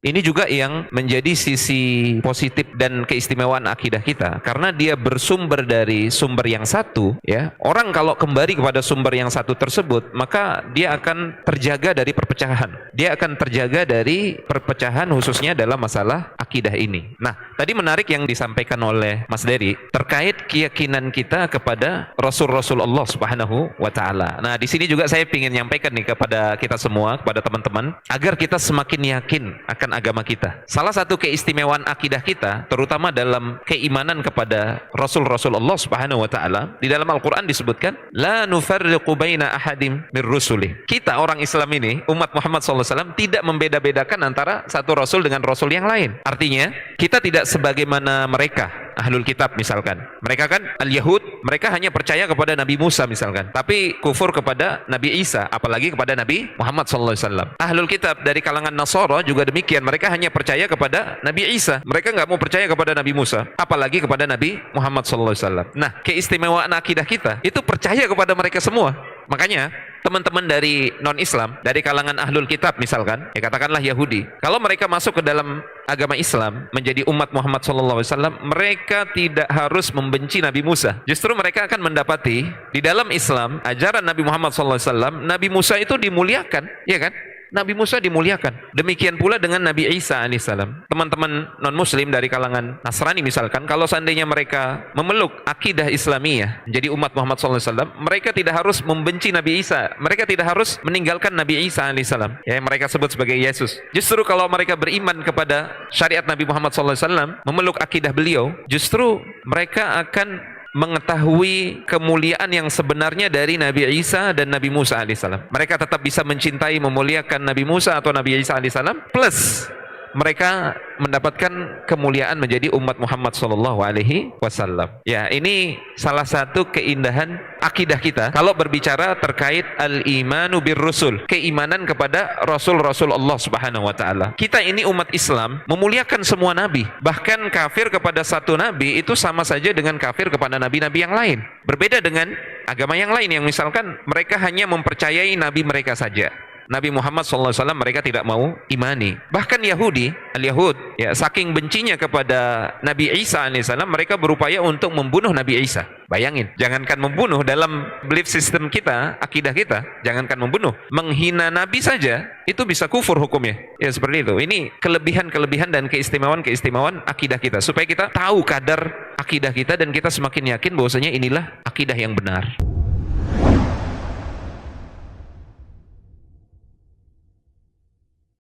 Ini juga yang menjadi sisi positif dan keistimewaan akidah kita, karena dia bersumber dari sumber yang satu, ya. Orang kalau kembali kepada sumber yang satu tersebut, maka dia akan terjaga dari perpecahan. Dia akan terjaga dari perpecahan khususnya dalam masalah akidah ini. Nah, tadi menarik yang disampaikan oleh Mas Dery terkait keyakinan kita kepada Rasul-Rasul Allah Subhanahu wa taala. Nah, di sini juga saya ingin nyampaikan nih kepada kita semua, kepada teman-teman, agar kita semakin yakin akan agama kita. Salah satu keistimewaan akidah kita, terutama dalam keimanan kepada Rasul-Rasul Allah Subhanahu wa taala, di dalam Al-Qur'an disebutkan, la nufarriqu baina ahadim mir rusuli. Kita orang Islam ini, umat Muhammad SAW, tidak membeda-bedakan antara satu rasul dengan rasul yang lain. Artinya, kita tidak sebagaimana mereka Ahlul Kitab misalkan. Mereka kan Al-Yahud, mereka hanya percaya kepada Nabi Musa misalkan, tapi kufur kepada Nabi Isa, apalagi kepada Nabi Muhammad SAW. Ahlul Kitab dari kalangan Nasara juga demikian, mereka hanya percaya kepada Nabi Isa, mereka nggak mau percaya kepada Nabi Musa, apalagi kepada Nabi Muhammad SAW. Nah, keistimewaan akidah kita itu percaya kepada mereka semua. Makanya teman-teman dari non-Islam, dari kalangan Ahlul Kitab misalkan, ya katakanlah Yahudi, kalau mereka masuk ke dalam agama Islam, menjadi umat Muhammad SAW, mereka tidak harus membenci Nabi Musa. Justru mereka akan mendapati di dalam Islam, ajaran Nabi Muhammad SAW, Nabi Musa itu dimuliakan, ya kan? Nabi Musa dimuliakan. Demikian pula dengan Nabi Isa alaihissalam. Teman-teman non-muslim dari kalangan Nasrani misalkan, kalau seandainya mereka memeluk akidah Islamiyah, menjadi umat Muhammad SAW, mereka tidak harus membenci Nabi Isa. Mereka tidak harus meninggalkan Nabi Isa alaihissalam, ya, mereka sebut sebagai Yesus. Justru kalau mereka beriman kepada syariat Nabi Muhammad SAW, memeluk akidah beliau, justru mereka akan mengetahui kemuliaan yang sebenarnya dari Nabi Isa dan Nabi Musa alaihissalam. Mereka tetap bisa mencintai, memuliakan Nabi Musa atau Nabi Isa alaihissalam, plus mereka mendapatkan kemuliaan menjadi umat Muhammad sallallahu alaihi wasallam. Ya, ini salah satu keindahan akidah kita kalau berbicara terkait al-imanu bir rusul, keimanan kepada rasul-rasul Allah Subhanahu wa taala. Kita ini umat Islam memuliakan semua nabi. Bahkan kafir kepada satu nabi itu sama saja dengan kafir kepada nabi-nabi yang lain. Berbeda dengan agama yang lain yang misalkan mereka hanya mempercayai nabi mereka saja. Nabi Muhammad SAW mereka tidak mau imani. Bahkan Yahudi, Al-Yahud, ya, saking bencinya kepada Nabi Isa alaihissalam, mereka berupaya untuk membunuh Nabi Isa. Bayangin, jangankan membunuh, dalam belief system kita, akidah kita, jangankan membunuh, menghina Nabi saja itu bisa kufur hukumnya. Ya seperti itu. Ini kelebihan-kelebihan dan keistimewaan akidah kita, supaya kita tahu kadar akidah kita dan kita semakin yakin bahwasanya inilah akidah yang benar.